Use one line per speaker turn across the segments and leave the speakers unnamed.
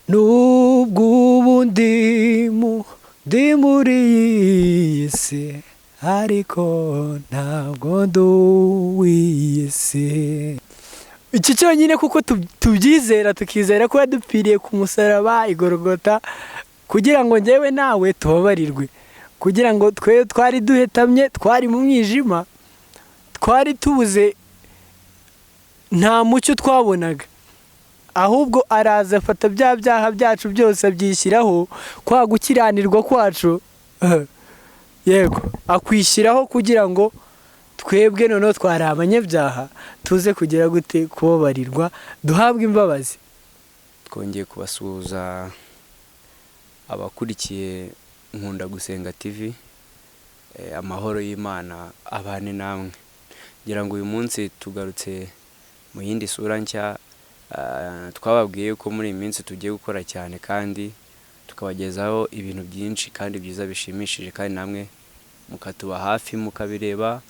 nubwo ubu ndi muri iyi si ariko ntabwo ndi uw'iyi si. Iki cyonyine kuko tubyizera tukizera ko yadupfiriye ku musaraba igorogota kugira ngo njyewe nawe tubabarirwe, kugira ngo twe twari duhetamye, twari mu mwijima, twari tubuze, nta mucyo twabonaga, ahubwo araza afata bya byaha byacu byose abyishyiraho, kwa gukiranirwa kwacu yego akwishyiraho kugira ngo twebwe noneho twari abanyabyaha tuze kugira gute kubabarirwa, duhabwe imbabazi.
Twongeye kubasuhuza abakurikiye Nkunda Gusenga TV, amahoro y'Imana abane namwe. Ngira ngo uyu munsi tugarutse mu yindi sura nshya. Twababwiye ko muri iyi minsi tugiye gukora cyane kandi tukabagezaho ibintu byinshi kandi byiza bishimishije, kandi namwe mukatuba hafi mukabireba,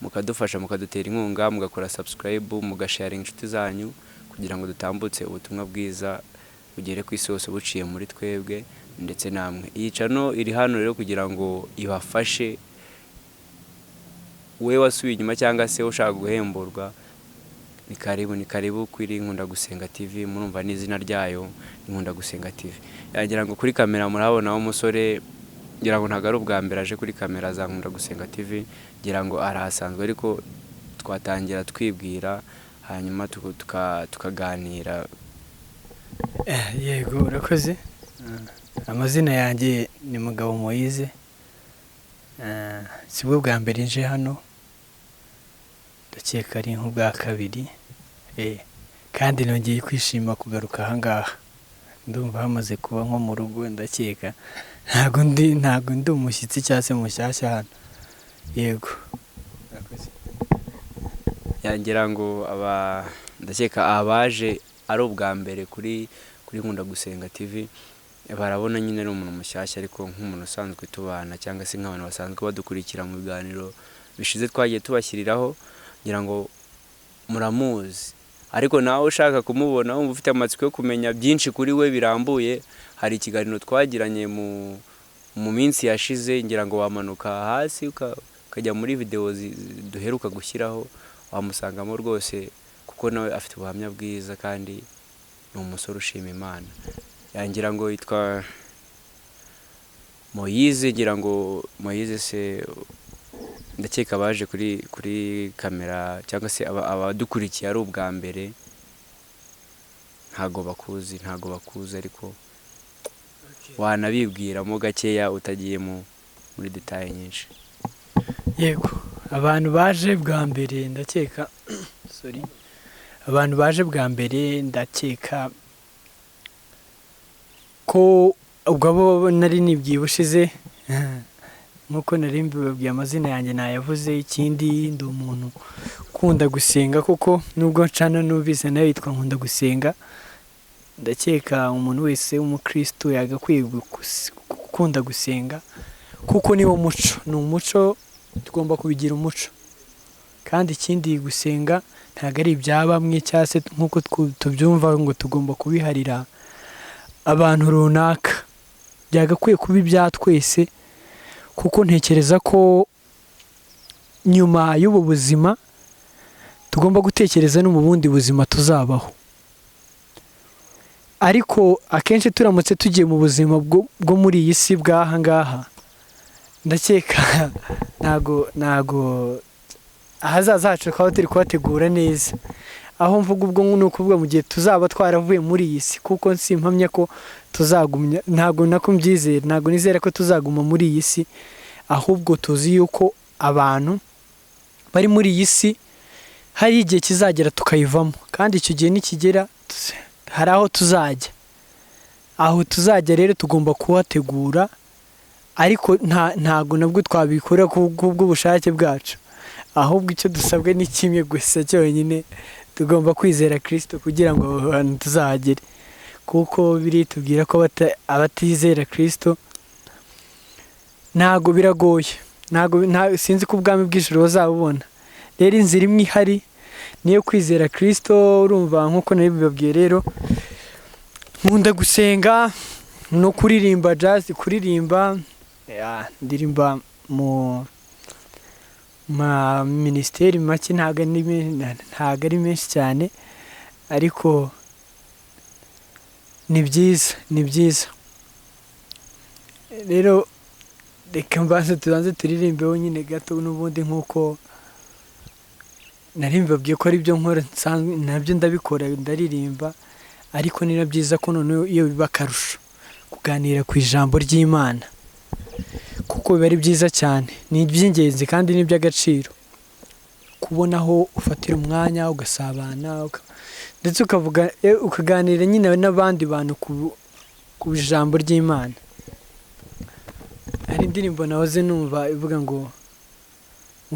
mukadufasha, mukadutera inkunga, mugakora subscribe, mugasharinga inshuti zanyu kugira ngo dutambutse ubutumwa bwiza bugere ku isi hose buciye muri twebwe ndetse namwe. Iyi channel iri hano rero kugira ngo ibafashe, we wasubiye inyuma cyangwa se ushaka guhemburwa, ni karibu kuri Nkunda Gusenga TV. Murumva n'izina ryayo, Nkunda Gusenga TV. Yagira ngo kuri kamera murabonaho umusore, ngira ngo ntago ari ubwa mbere aje kuri kamera za Nkunda Gusenga TV, ngira ngo arahasanzwe, ariko twatangira twibwira hanyuma tukaganira.
Yego urakoze. Amazina yanjye ni Mugabo Moise. Sibwo bwa mbere nje hano, ndakeka ari nk'ubwa kabiri, kandi nongeye kwishima kugaruka ahangaha. Ndumva hamaze kuba nko mu rugo, ndakeka ntago ndi umushyitsi cyangwa se mushyashya hano. Yego urakoze.
Yangira ngo ndakeka abaje ari ubwa mbere kuri Nkunda Gusenga TV barabona nyine ari umuntu mushyashya, ariko nk'umuntu usanzwe tubana cyangwa se nk'abantu basanzwe badukurikira mu biganiro bishize twagiye tubashyiriraho, ngira ngo muramuzi. Ariko nawe ushaka kumubona, wumva ufite amatsiko yo kumenya byinshi kuri we birambuye, hari ikiganiro twagiranye mu minsi yashize, ngira ngo wamanuka hasi ukajya muri video duheruka gushyiraho, wamusangamo rwose, kuko nawe afite ubuhamya bwiza kandi ni umusore ushima Imana. Yangira ngo yitwa Moise, ngira ngo Moise se ndakeka baje kuri kamera cyangwa se abadukurikiye ari ubwa mbere, ntago bakuzi, ariko wanabibwiramo gakeya utagiye muri detail nyinshi.
Yego, abantu baje bwa mbere ndakeka abantu baje bwa mbere ndakeka ko ubwo abo nari nibwiye ushize, nkuko nari mbibabwiye amazina yanjye nayavuze. Ikindi ndi umuntu ukunda gusenga, kuko nubwo ncana n'ubize nayo yitwa Nkunda Gusenga. Ndakeka umuntu wese w'umukristo yagakwiye gukunda gusenga, kuko niwo muco, ni umuco, tugomba kubigira umuco. Kandi ikindi gusenga ntabwo ari ibya bamwe cyangwa se nkuko tubyumva ngo tugomba kubiharira abantu runaka, byagakwiye kuba ibya twese, kuko ntekereza ko nyuma y'ubu buzima tugomba gutekereza no mu bundi buzima tuzabaho. Ariko akenshi turamutse tugiye mu buzima bwo muri iyi si bw'aha ngaha, ndakeka ntago ahazaza hacu twaba turi kuhategura neza. Aho mvuga ubwo ni ukuvuga mu gihe tuzaba twaravuye muri iyi si, kuko simpamya ko tuzagumya, ntago nako mbyizera, ntago nizera ko tuzaguma muri iyi si, ahubwo tuzi yuko abantu bari muri iyi si hari igihe kizagera tukayivamo, kandi icyo gihe nikigera hari aho tuzajya. Aho tuzajya rero tugomba kuhategura, ariko ntago nabwo twabikora kubw'ubushake bwacu, ahubwo icyo dusabwe ni kimwe gusa cyonyine, tugomba kwizera Kristo kugira ngo aho hantu tuzahagere. Kuko biritubwira ko abatizera Kristo ntago biragoye, sinzi ko ubwami bw'ijuru bazabubona. Rero inzira imwe ihari niyo kwizera Kristo. Urumva nkuko nabibabwiye, rero nkunda gusenga no kuririmba jazz, kuririmba ndirimba mu minisiteri make, ntabwo ari menshi cyane, ariko ni byiza rero. Reka tubanze turirimbeho nyine gato, n'ubundi nk'uko narimbabwiye ko ari byo nkora nabyo ndabikora, ndaririmba, ariko ni na byiza ko noneho iyo biba akarusho kuganira ku ijambo ry'Imana, kuko biba ari byiza cyane, ni iby'ingenzi kandi ni iby'agaciro kubona aho ufatira umwanya ugasabana ndetse ukaganira nyine n'abandi bantu ku ijambo ry'Imana. Hari indirimbo nahoze numva ivuga ngo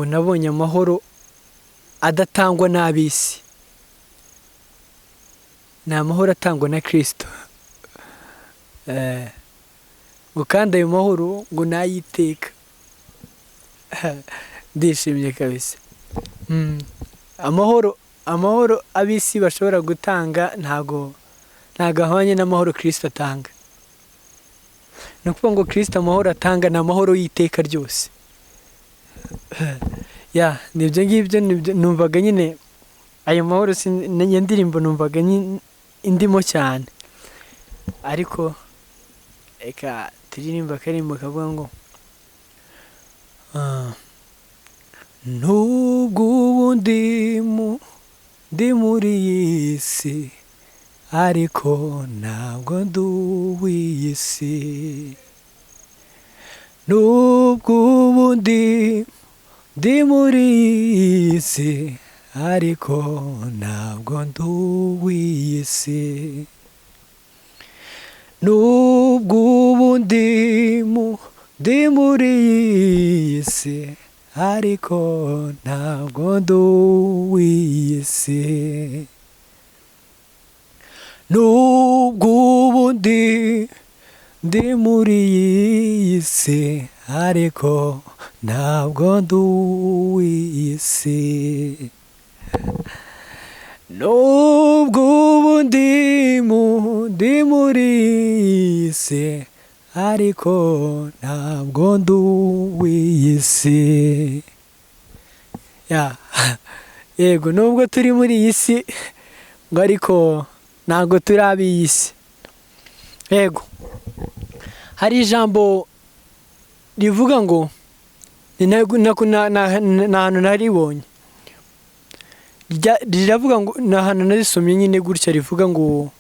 nabonye amahoro adatangwa n'ab'isi, ni amahoro atangwa na Kristo, ngo kandi ayo mahoro ngo nayiteka. Ndishimye kabisa. Amahoro ab'isi bashobora gutanga ntago ahwanye n'amahoro Kristo atanga. Ni ukuvuga ngo Kristo amahoro atanga ni amahoro y'iteka ryose. Nibyo ngibyo numvaga nyine ayo mahoro, iyo ndirimbo numvaga indimo cyane, ariko reka turirimba akarimbo kavuga ngo nubwo ubu ndi muri iyi si, ariko ntabwo ndi uw'iyi si. Nubwo ubu ndi muri iyi si, ariko ntabwo ndi uw'iyi si. Nubwo ubu ndi muri iyi si, ariko ntabwo ndi uw'iyi si. Nubwo ubu ndi muri iyi si, ariko ntabwo ndi uw'iyi si. Nubwo ubu ndi muri iyi si, ariko ntabwo ndi uw'iyi si. Yego, nubwo turi muri iyi si ngo ariko ntabwo turi ab'iyi si. Yego, hari ijambo rivuga ngo ni ahantu naribonye, riravuga ngo ni ahantu narisomye nyine gutya, rivuga ngo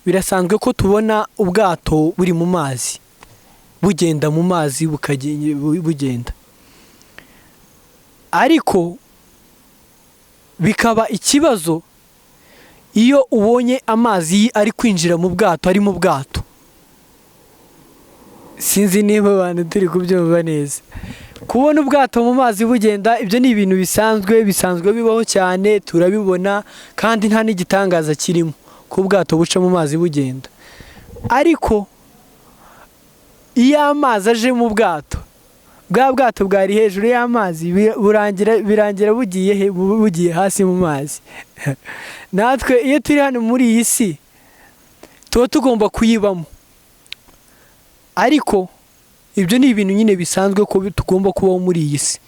birasanzwe ko tubona ubwato buri mu mazi, bugenda mu mazi bugenda, ariko bikaba ikibazo iyo ubonye amazi ari kwinjira mu bwato, ari mu bwato. Sinzi niba abantu turi kubyumva neza. Kubona ubwato mu mazi bugenda, ibyo ni ibintu bisanzwe bibaho cyane, turabibona, kandi nta n'igitangaza kirimo ko ubwato buca mu mazi bugenda. Ariko iyo amazi aje mu bwato, bwa bwato bwari hejuru y'amazi birangira bugiye hasi mu mazi. Natwe iyo turi hano muri iyi si tuba tugomba kuyibamo, ariko ibyo ni ibintu nyine bisanzwe ko tugomba kubaho muri iyi si.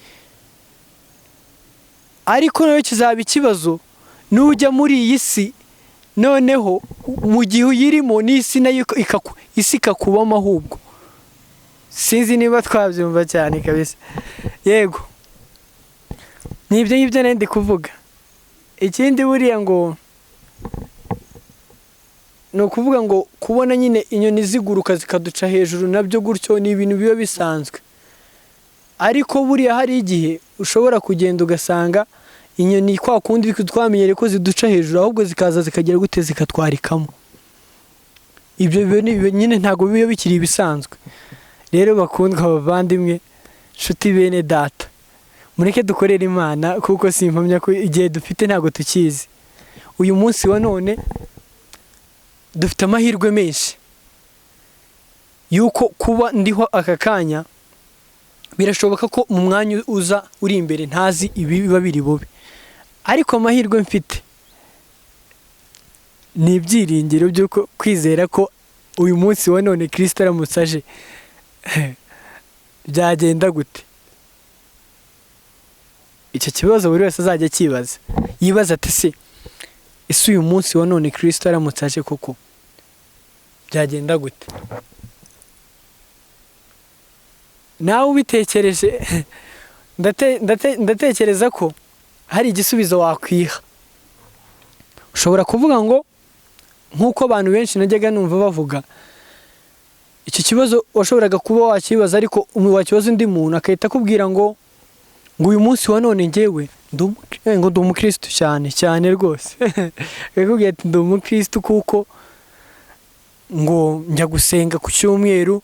Ariko nayo kizaba ikibazo nujya muri iyi si, noneho mu gihe uyirimo n'isi nayo isi ikakubamo ahubwo. Sinzi niba twabyumva cyane kabisa. Yego, ni ibyo ngibyo nari ndi kuvuga. Ikindi buriya ngo ni ukuvuga ngo kubona nyine inyoni ziguruka zikaduca hejuru, nabyo gutyo ni ibintu biba bisanzwe. Ariko buriya hari igihe ushobora kugenda ugasanga inyoni kwa kundi twamenyere ko ziduca hejuru, ahubwo zikaza zikagera gute zikatwarikamo. Ibyo nyine ntabwo biba bikiri ibisanzwe. Rero bakundwa abavandimwe, nshuti bene data, mureke dukorere Imana, kuko simpamya ko igihe dufite ntabwo tukizi. Uyu munsi wa none dufite amahirwe menshi yuko kuba ndiho aka kanya, birashoboka ko mu mwanya uza uri imbere ntazi ibi biba biri bube, ariko amahirwe mfite ni ibyiringiro by'uko kwizera ko uyu munsi wa none Kristo aramutse aje byagenda gute. Icyo kibazo buri wese azajya akibaza, yibaza ati ese uyu munsi wa none Kristo aramutse aje koko byagenda gute. Nawe ubitekereje ndatekereza ko hari igisubizo wakwiha. Ushobora kuvuga ngo nk'uko abantu benshi najyaga numva bavuga, icyo kibazo washoboraga kuba wakibaza ariko wakibaza undi muntu akahita akubwira ngo uyu munsi wa none njyewe ndi umukristo cyane rwose akakubwira ati ndi umukristo kuko ngo njya gusenga ku cyumweru,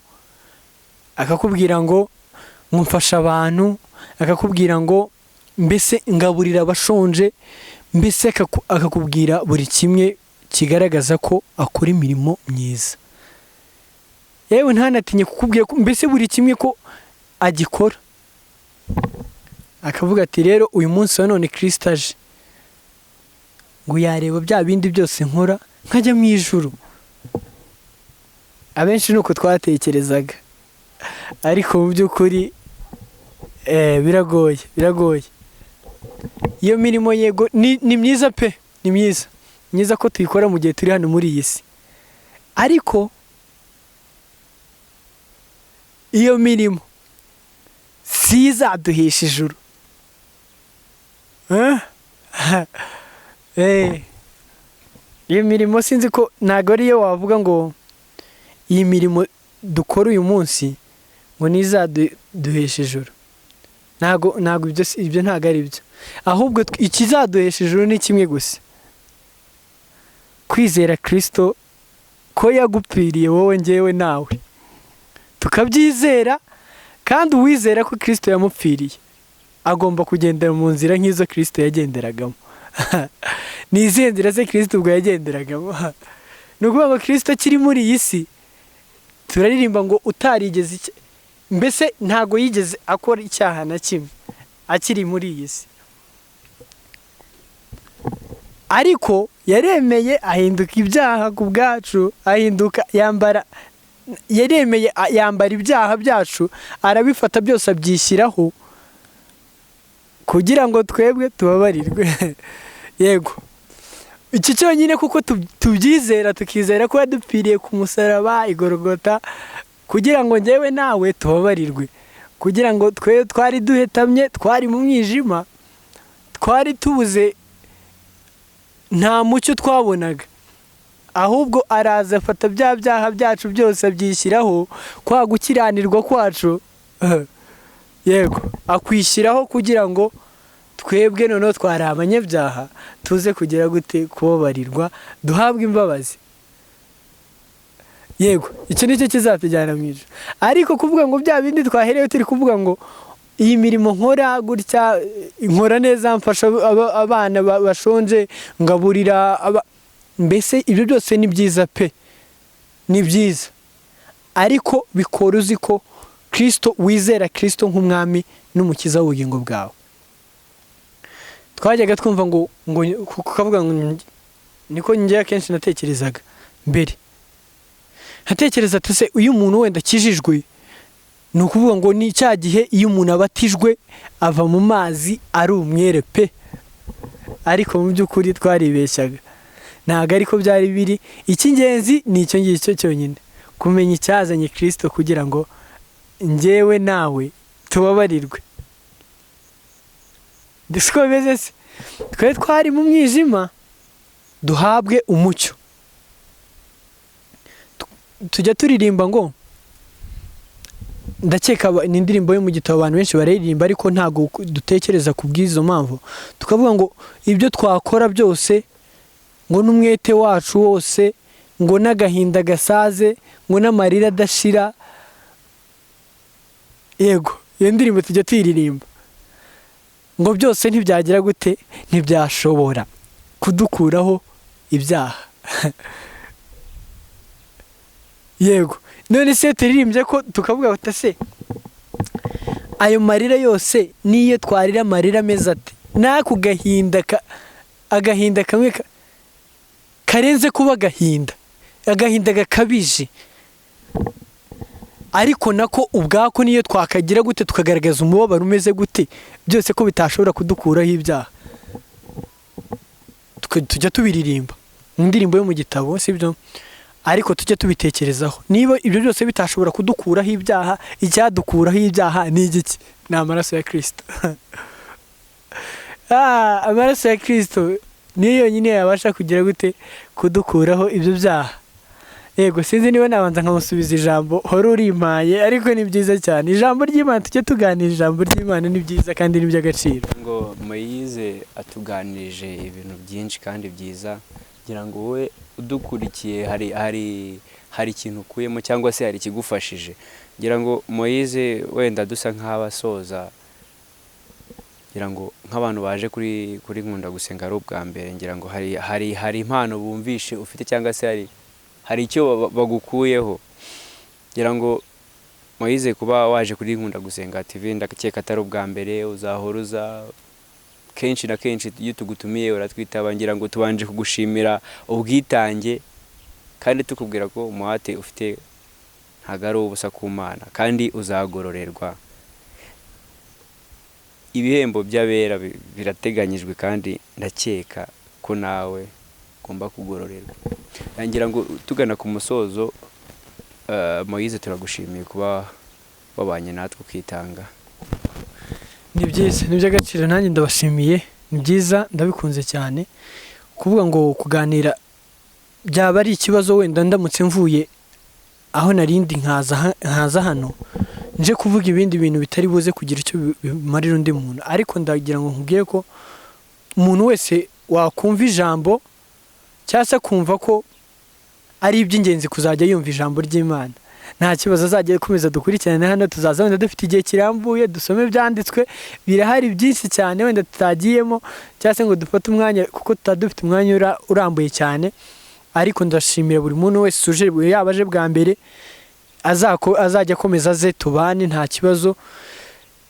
akakubwira ngo mfasha abantu, akakubwira ngo mbese ngaburira abashonje, mbese akakubwira buri kimwe kigaragaza ko akora imirimo myiza. Yewe ntanatinye kukubwira ko mbese buri kimwe ko agikora. Akavuga ati rero uyu munsi wa none Kristo aje ngo yareba bya bindi byose nkora nkajya mu ijuru. Abenshi nuko twatekerezaga, ariko mu by'ukuri biragoye. Iyo mirimo yego ni myiza pe, ni myiza ko tuyikora mu gihe turi hano muri iyi si, ariko iyo mirimo si izaduhisha ijuru. Iyo mirimo sinzi ko ntabwo ariyo wavuga ngo iyi mirimo dukora uyu munsi ngo nizaduhesha ijuru. Ntabwo ibyo ntabwo ari byo, ahubwo ikizaduhesha ijuru ni kimwe gusa: kwizera Kristo ko yagupfiriye wowe njyewe nawe, tukabyizera. Kandi uwizera ko Kristo yamupfiriye agomba kugendera mu nzira nk'izo Kristo yagenderagamo. Ni izihe nzira ze Kristo ubwo yagenderagamo? Ni ukuvuga ngo Kristo akiri muri iyi si turaririmba ngo utarigeze mbese ntago yigeze akora icyaha na kimwe akiri muri iyi si, ariko yaremeye ahinduka ibyaha ku bwacu, yaremeye yambara ibyaha byacu, arabifata byose abyishyiraho kugira ngo twebwe tubabarirwe. Yego, iki cyonyine kuko tubyizera, tukizera ko yadupfiriye ku musaraba i Golgotha kugira ngo njyewe nawe tubabarirwe, kugira ngo twari duhetamye, twari mu mwijima, twari tubuze, nta mucyo twabonaga, ahubwo araza afata bya byaha byacu byose abyishyiraho, kwa gukiranirwa kwacu. Yego, akwishyiraho kugira ngo twebwe noneho twari abanyabyaha tuze kugira gute kubabarirwa, duhabwe imbabazi. Yego, icyo nicyo kizatujyana mu ijuru. Ariko kuvuga ngo bya bindi twaherewe turi kuvuga ngo iyi mirimo nkora gutya, nkora neza, mfasha abana bashonje, ngaburira mbese ibyo byose ni byiza pe, ni byiza, ariko bikora uzi ko Kristo, wizera Kristo nk'umwami n'umukiza w'ubugingo bwawe. Twajyaga twumva ngo kukavuga ngo niko njye akenshi natekerezaga mbere, nkatekereza ati se uyu muntu wenda akijijwe, ni ukuvuga ngo ni cya gihe iyo umuntu abatijwe ava mu mazi ari umwere pe. Ariko mu by'ukuri twaribeshyaga, ntabwo ariko byari biri. Icy'ingenzi ni icyo ngicyo cyonyine, kumenya icyazanye Kristo kugira ngo njyewe nawe tubabarirwe. Siko bimeze se, twe twari mu mwijima duhabwe umucyo. Tujya turirimba ngo, ndakeka ni indirimbo yo mu gitabo abantu benshi bararirimba, ariko ntabwo dutekereza ku bw'izo mpamvu, tukavuga ngo ibyo twakora byose, ngo n'umwete wacu wose, ngo n'agahinda gasaze, ngo n'amarira adashira. Yego, iyo ndirimbo tujya tuyiririmba, ngo byose ntibyagira gute, ntibyashobora kudukuraho ibyaha. Yego, none se turirimbye ko tukavuga ati se ayo marira yose niyo twarira amarira meza ati, n'ako agahinda kamwe karenze kuba agahinda gakabije, ariko nako ubwako niyo twakagira gute tukagaragaza umubabaro umeze gute, byose ko bitashobora kudukuraho ibyaha, tujya tubiririmba mu ndirimbo yo mu gitabo, sibyo? Ariko tujya tubitekerezaho, niba ibyo byose bitashobora kudukuraho ibyaha, icyadukuraho ibyaha ni igiki? Ni amaraso ya Kristo. Amaraso ya Kristo niyo yonyine yabasha kugira gute kudukuraho ibyo byaha. Yego, sinzi niba nabanza nkamusubiza ijambo hora urimpaye, ariko ni byiza cyane ijambo ry'Imana, tujye tuganira ijambo ry'Imana, ni byiza kandi ni by'agaciro.
Ngo Moise atuganirije ibintu byinshi kandi byiza, ngira ngo wowe udukurikiye hari ikintu ukuyemo cyangwa se hari ikigufashije. Ngira ngo Moise wenda dusa nk'abasoza, ngira ngo nk'abantu baje kuri Nkunda Gusenga ari ubwa mbere, ngira ngo hari impano bumvishe ufite cyangwa se hari icyo bagukuyeho. Ngira ngo Moise kuba waje kuri Nkunda Gusenga TV ndakeka atari ubwa mbere, uzahora uza kenshi na kenshi, iyo tugutumiye uratwitaba. Ngira ngo tubanje kugushimira ubwitange kandi tukubwira ko umuhate ufite ntago ari ubusa ku Mana, kandi uzagororerwa. Ibihembo by'abera birateganyijwe kandi ndakeka ko nawe ugomba kugororerwa. Ngira ngo tugana ku musozo, Moise turagushimiye kuba wabanye natwe ukitanga.
Ni byiza, ni by'agaciro, nanjye ndabashimiye, ni byiza, ndabikunze cyane. Kuvuga ngo kuganira byaba ari ikibazo, wenda ndamutse mvuye aho narindi nkaza hano nje kuvuga ibindi bintu bitari buze kugira icyo bimarira undi muntu, ariko ndagira ngo nkubwiye ko umuntu wese wakumva ijambo cyangwa se kumva ko ari iby'ingenzi kuzajya yumva ijambo ry'Imana, nta kibazo, azajya akomeza dukurikirane hano. Tuzaza wenda dufite igihe kirambuye, dusome ibyanditswe, birahari byinshi cyane wenda tutagiyemo cyangwa se ngo dufate umwanya, kuko tutadufite umwanya urambuye cyane. Ariko ndashimira buri muntu wese uje, yaba aje bwa mbere, azajya akomeza aze tubane nta kibazo.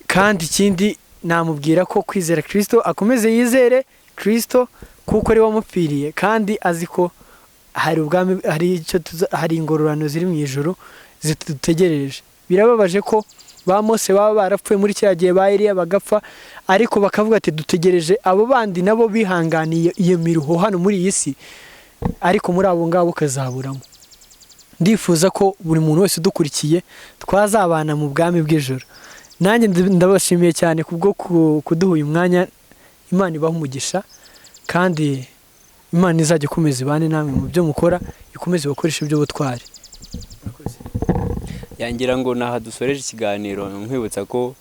Kandi ikindi namubwira ko kwizera Kristo, akomeze yizere Kristo kuko ari we wamupfiriye, kandi azi ko hari ingororano ziri mu ijuru zitutegereje. Birababaje ko ba Mose baba barapfuye muri cya gihe, ba Eliya bagapfa, ariko bakavuga ati dutegereje abo bandi nabo bihanganiye iyo miruho hano muri iyi si, ariko muri abo ngabo ukazaburamo. Ndifuza ko buri muntu wese udukurikiye twazabana mu bwami bw'ijoro. Nanjye ndabashimiye cyane kubwo kuduha uyu mwanya. Imana ibaha umugisha, kandi Imana izajya ikomeza ibane namwe mu byo mukora, ikomeze bakoresha iby'ubutwari.
Yangira ngo naha dusoreje ikiganiro, nkwibutsa ko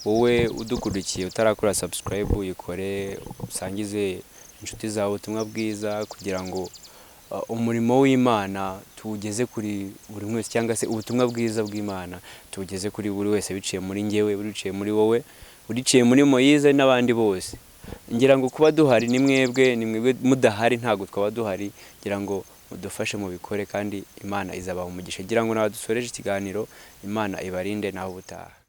wowe udukurikiye utarakora subscribe uyikore, usangize inshuti zawe ubutumwa bwiza, kugira ngo umurimo w'Imana tuwugeze kuri buri wese, cyangwa se ubutumwa bwiza bw'Imana tuwugeze kuri buri wese, biciye muri njyewe, biciye muri wowe, biciye muri Moise n'abandi bose. Ngira ngo kuba duhari ni mwebwe mudahari ntago twaba duhari. Ngira ngo mudufashe mu bikore, kandi Imana izabaha umugisha. Ngira ngo nawe dusoreje ikiganiro, Imana ibarinde naho ubutaha.